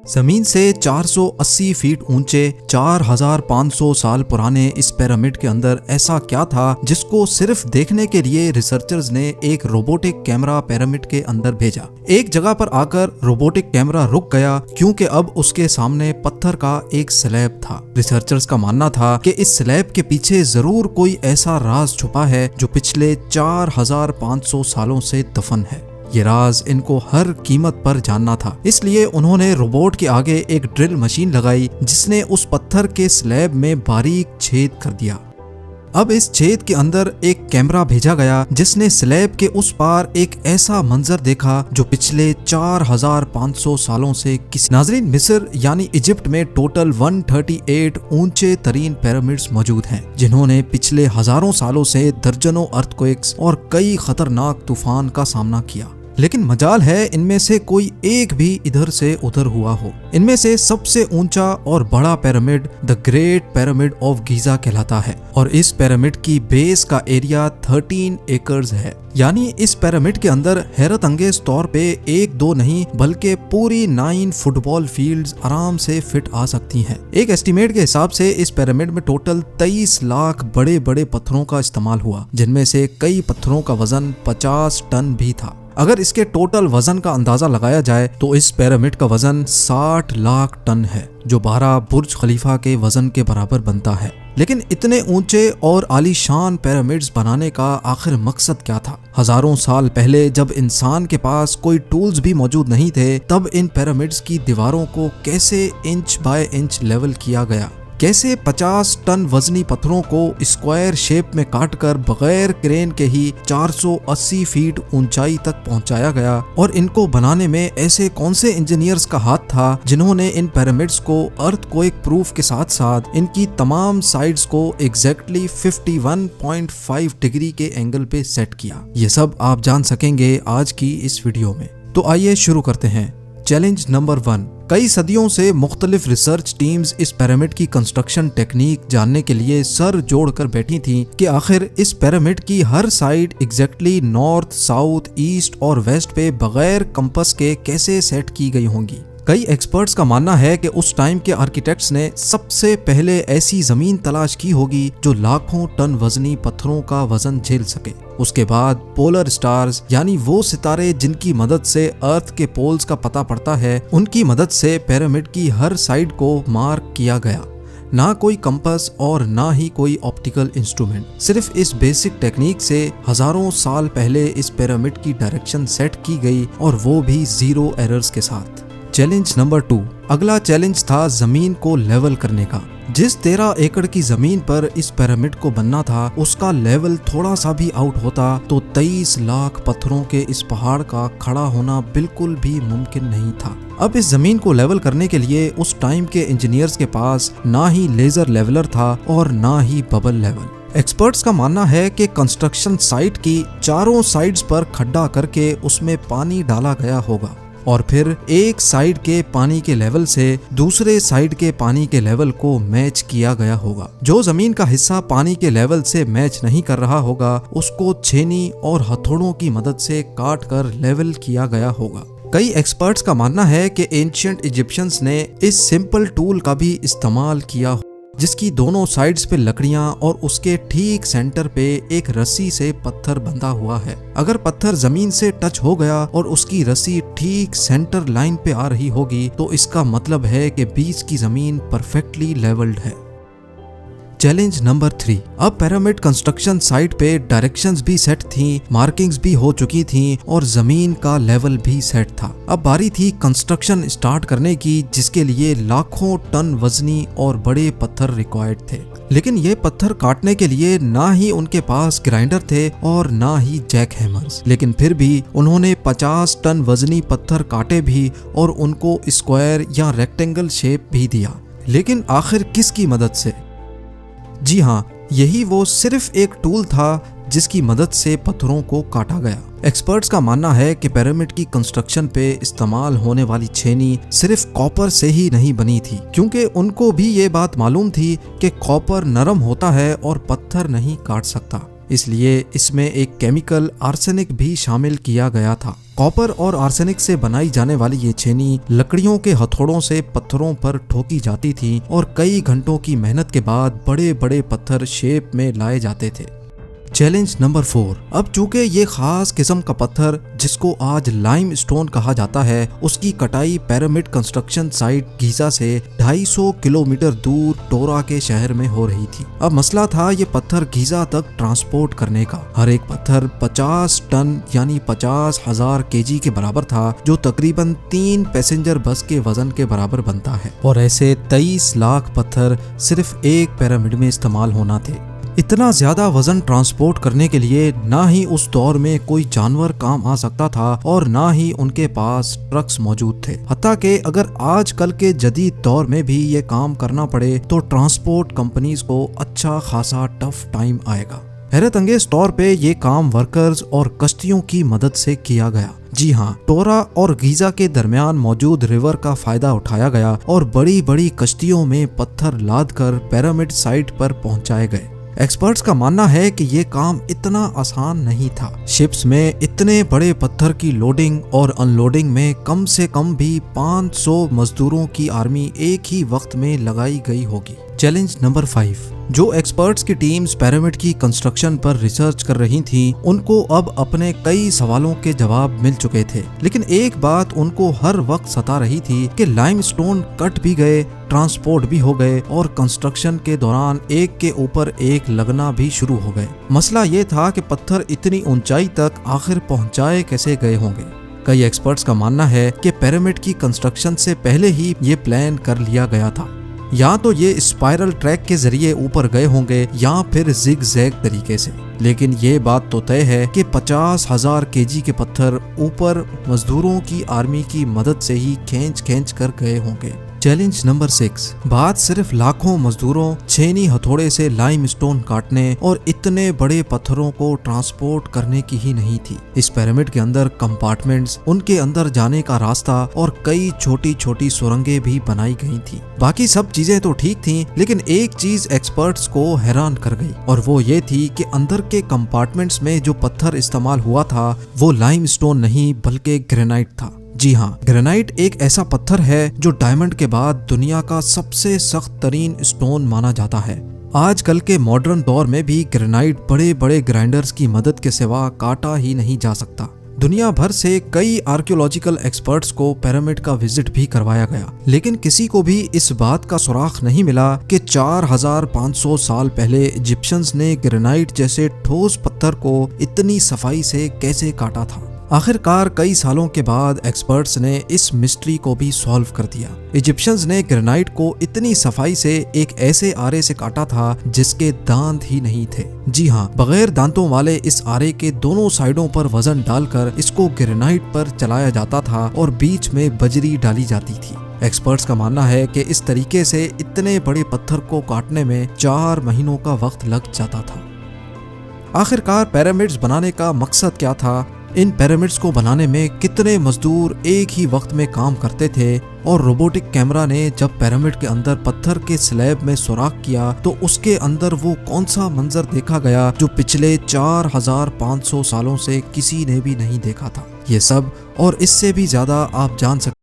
जमीन से 480 फीट ऊंचे 4500 साल पुराने इस पिरामिड के अंदर ऐसा क्या था जिसको सिर्फ देखने के लिए रिसर्चर्स ने एक रोबोटिक कैमरा पिरामिड के अंदर भेजा। एक जगह पर आकर रोबोटिक कैमरा रुक गया क्योंकि अब उसके सामने पत्थर का एक स्लैब था। रिसर्चर्स का मानना था कि इस स्लैब के पीछे जरूर कोई ऐसा राज छुपा है जो पिछले 4500 सालों से दफन है। ये राज इनको हर कीमत पर जानना था, इसलिए उन्होंने रोबोट के आगे एक ड्रिल मशीन लगाई जिसने उस पत्थर के स्लैब में बारीक छेद कर दिया। अब इस छेद के अंदर एक कैमरा भेजा गया जिसने स्लैब के उस पार एक ऐसा मंजर देखा जो पिछले 4500 सालों से किसी। नाजरीन, मिस्र यानी इजिप्ट में टोटल 138 ऊंचे तरीन पिरामिड्स मौजूद हैं जिन्होंने पिछले हजारों सालों से दर्जनों अर्थक्वेक्स और कई खतरनाक तूफान का सामना किया। लेकिन मजाल है इनमें से कोई एक भी इधर से उधर हुआ हो। इनमें से सबसे ऊंचा और बड़ा pyramid the great pyramid of Giza कहलाता है और इस पिरामिड की बेस का एरिया 13 एकर्स है। यानी इस पिरामिड के अंदर हैरत अंगेज तौर पे एक दो नहीं बल्कि पूरी 9 फुटबॉल फील्ड्स आराम से फिट आ सकती हैं। एक एस्टीमेट के हिसाब से इस पिरामिड में टोटल 23 लाख बड़े बड़े पत्थरों का इस्तेमाल हुआ, जिनमें से कई पत्थरों का वजन 50 टन भी था। अगर इसके टोटल वजन का अंदाजा लगाया जाए तो इस पिरामिड का वजन 60 लाख टन है, जो 12 बुर्ज खलीफा के वजन के बराबर बनता है। लेकिन इतने ऊंचे और आलीशान पिरामिड्स बनाने का आखिर मकसद क्या था? हजारों साल पहले जब इंसान के पास कोई टूल्स भी मौजूद नहीं थे, तब इन पिरामिड्स की दीवारों को कैसे इंच बाय इंच लेवल किया गया? कैसे 50 टन वजनी पत्थरों को स्क्वायर शेप में काटकर बगैर क्रेन के ही 480 फीट ऊंचाई तक पहुंचाया गया? और इनको बनाने में ऐसे कौन से इंजीनियर्स का हाथ था जिन्होंने इन पिरामिड्स को अर्थक्वेक प्रूफ के साथ साथ इनकी तमाम साइड्स को एग्जैक्टली 51.5 डिग्री के एंगल पे सेट किया? ये सब आप जान सकेंगे आज की इस वीडियो में। तो आइए शुरू करते हैं। Challenge number 1। कई सदियों से मुख्तलिफ रिसर्च टीम्स इस पिरामिड की कंस्ट्रक्शन टेक्निक जानने के लिए सर जोड़कर बैठी थीं कि आखिर इस पिरामिड की हर side exactly north, south, east और वेस्ट पे बगैर कंपास के कैसे सेट की गई होंगी। कई एक्सपर्ट्स का मानना है कि उस टाइम के आर्किटेक्ट्स ने सबसे पहले ऐसी जमीन तलाश की होगी जो लाखों टन वजनी पत्थरों का वजन झेल सके। उसके बाद पोलर स्टार्स यानी वो सितारे जिनकी मदद से अर्थ के पोल्स का पता पड़ता है, उनकी मदद से पिरामिड की हर साइड को मार्क किया गया। ना कोई कंपास और ना ही कोई ऑप्टिकल इंस्ट्रूमेंट, सिर्फ इस बेसिक टेक्निक से हजारों साल पहले इस पिरामिड की डायरेक्शन सेट की गई और वो भी 0 एरर्स के साथ। Challenge number 2। अगला चैलेंज था जमीन को लेवल करने का। जिस 13 एकड़ की जमीन पर इस पिरामिड को बनना था, उसका लेवल थोड़ा सा भी आउट होता तो 23 लाख पत्थरों के इस पहाड़ का खड़ा होना बिल्कुल भी मुमकिन नहीं था। अब इस जमीन को लेवल करने के लिए उस टाइम के इंजीनियर्स के पास ना ही लेजर लेवलर था और ना ही बबल लेवल। एक्सपर्ट्स का मानना है कि कंस्ट्रक्शन साइट की चारों साइड्स पर खड्डा करके उसमें पानी डाला गया होगा और फिर एक साइड के पानी के लेवल से दूसरे साइड के पानी के लेवल को मैच किया गया होगा। जो जमीन का हिस्सा पानी के लेवल से मैच नहीं कर रहा होगा, उसको छेनी और हथौड़ों की मदद से काट कर लेवल किया गया होगा। कई एक्सपर्ट्स का मानना है कि एंशिएंट इजिप्शियंस ने इस सिंपल टूल का भी इस्तेमाल किया, जिसकी दोनों साइड्स पे लकड़ियां और उसके ठीक सेंटर पे एक रस्सी से पत्थर बंधा हुआ है। अगर पत्थर जमीन से टच हो गया और उसकी रस्सी ठीक सेंटर लाइन पे आ रही होगी तो इसका मतलब है कि बीच की जमीन परफेक्टली लेवल्ड है। Challenge number 3। अब पिरामिड कंस्ट्रक्शन साइट पे डायरेक्शंस भी सेट थी, मार्किंग्स भी हो चुकी थी और जमीन का लेवल भी सेट था। अब बारी थी कंस्ट्रक्शन स्टार्ट करने की, जिसके लिए लाखों टन वजनी और बड़े पत्थर रिक्वायर्ड थे। लेकिन ये पत्थर काटने के लिए ना ही उनके पास ग्राइंडर थे और ना ही जैक हैमर्स। लेकिन फिर भी उन्होंने 50 टन वजनी पत्थर काटे भी और उनको स्क्वायर या रेक्टेंगल शेप भी दिया। लेकिन आखिर किसकी मदद से? जी हाँ, यही वो सिर्फ एक टूल था जिसकी मदद से पत्थरों को काटा गया। एक्सपर्ट्स का मानना है कि पिरामिड की कंस्ट्रक्शन पे इस्तेमाल होने वाली छेनी सिर्फ कॉपर से ही नहीं बनी थी, क्योंकि उनको भी ये बात मालूम थी कि कॉपर नरम होता है और पत्थर नहीं काट सकता। इसलिए इसमें एक केमिकल आर्सेनिक भी शामिल किया गया था। कॉपर और आर्सेनिक से बनाई जाने वाली ये छेनी लकड़ियों के हथौड़ों से पत्थरों पर ठोकी जाती थी और कई घंटों की मेहनत के बाद बड़े बड़े पत्थर शेप में लाए जाते थे। Challenge number 4। अब चूंकि ये खास किस्म का पत्थर जिसको आज लाइम स्टोन कहा जाता है, उसकी कटाई पिरामिड कंस्ट्रक्शन साइट गीजा से 250 किलोमीटर दूर टोरा के शहर में हो रही थी। अब मसला था ये पत्थर गीजा तक ट्रांसपोर्ट करने का। हर एक पत्थर 50 टन यानी 50,000 केजी के बराबर था, जो तकरीबन 3 पैसेंजर बस के वजन के बराबर बनता है। और ऐसे 23 लाख पत्थर सिर्फ एक पिरामिड में इस्तेमाल होना थे। इतना ज्यादा वजन ट्रांसपोर्ट करने के लिए ना ही उस दौर में कोई जानवर काम आ सकता था और ना ही उनके पास ट्रक्स मौजूद थे। हत्ता कि अगर आजकल के जदीद दौर में भी ये काम करना पड़े तो ट्रांसपोर्ट कंपनीज को अच्छा खासा टफ टाइम आएगा। हैरत अंगेज तौर पे ये काम वर्कर्स और कश्तियों की मदद से किया गया। जी हाँ, टोरा और गीजा के दरमियान मौजूद रिवर का फायदा उठाया गया और बड़ी बड़ी कश्तियों में पत्थर लाद कर पिरामिड साइट पर पहुंचाए गए। एक्सपर्ट्स का मानना है कि ये काम इतना आसान नहीं था। शिप्स में इतने बड़े पत्थर की लोडिंग और अनलोडिंग में कम से कम भी 500 मजदूरों की आर्मी एक ही वक्त में लगाई गई होगी। Challenge number 5। जो एक्सपर्ट्स की टीम्स पिरामिड की कंस्ट्रक्शन पर रिसर्च कर रही थी, उनको अब अपने कई सवालों के जवाब मिल चुके थे, लेकिन एक बात उनको हर वक्त सता रही थी कि लाइमस्टोन कट भी गए, ट्रांसपोर्ट भी हो गए और कंस्ट्रक्शन के दौरान एक के ऊपर एक लगना भी शुरू हो गए। मसला ये था कि पत्थर इतनी ऊंचाई तक आखिर पहुंचाए कैसे गए होंगे। कई एक्सपर्ट्स का मानना है कि पिरामिड की कंस्ट्रक्शन से पहले ही ये प्लान कर लिया गया था। या तो ये स्पाइरल ट्रैक के जरिए ऊपर गए होंगे या फिर जिग जैग तरीके से, लेकिन ये बात तो तय है कि 50,000 केजी के पत्थर ऊपर मजदूरों की आर्मी की मदद से ही खींच कर गए होंगे। Challenge number 6। बात सिर्फ लाखों मजदूरों छेनी हथौड़े से लाइमस्टोन काटने और इतने बड़े पत्थरों को ट्रांसपोर्ट करने की ही नहीं थी। इस पिरामिड के अंदर कंपार्टमेंट्स, उनके अंदर जाने का रास्ता और कई छोटी छोटी सुरंगें भी बनाई गई थी। बाकी सब चीजें तो ठीक थी, लेकिन एक चीज एक्सपर्ट्स को हैरान कर गई और वो ये थी कि अंदर के कंपार्टमेंट्स में जो पत्थर इस्तेमाल हुआ था वो लाइमस्टोन नहीं बल्कि ग्रेनाइट था। जी हाँ, ग्रेनाइट एक ऐसा पत्थर है जो डायमंड के बाद दुनिया का सबसे सख्त तरीन स्टोन माना जाता है। आजकल के मॉडर्न दौर में भी ग्रेनाइट बड़े बड़े ग्राइंडर्स की मदद के सिवा काटा ही नहीं जा सकता। दुनिया भर से कई आर्कियोलॉजिकल एक्सपर्ट्स को पिरामिड का विजिट भी करवाया गया, लेकिन किसी को भी इस बात का सुराग नहीं मिला कि 4500 साल पहले इजिप्शियंस ने ग्रेनाइट जैसे ठोस पत्थर को इतनी सफाई से कैसे काटा था। आखिरकार कई सालों के बाद एक्सपर्ट्स ने इस मिस्ट्री को भी सॉल्व कर दिया। इजिप्शियंस ने ग्रेनाइट को इतनी सफाई से एक ऐसे आरे से काटा था जिसके दांत ही नहीं थे। जी हाँ, बगैर दांतों वाले इस आरे के दोनों साइडों पर वजन डालकर इसको ग्रेनाइट पर चलाया जाता था और बीच में बजरी डाली जाती थी। एक्सपर्ट्स का मानना है कि इस तरीके से इतने बड़े पत्थर को काटने में 4 महीनों का वक्त लग जाता था। आखिरकार पिरामिड्स बनाने का मकसद क्या था? इन पिरामिड्स को बनाने में कितने मजदूर एक ही वक्त में काम करते थे? और रोबोटिक कैमरा ने जब पिरामिड के अंदर पत्थर के स्लैब में सुराख किया तो उसके अंदर वो कौन सा मंजर देखा गया जो पिछले 4500 सालों से किसी ने भी नहीं देखा था। ये सब और इससे भी ज्यादा आप जान सकते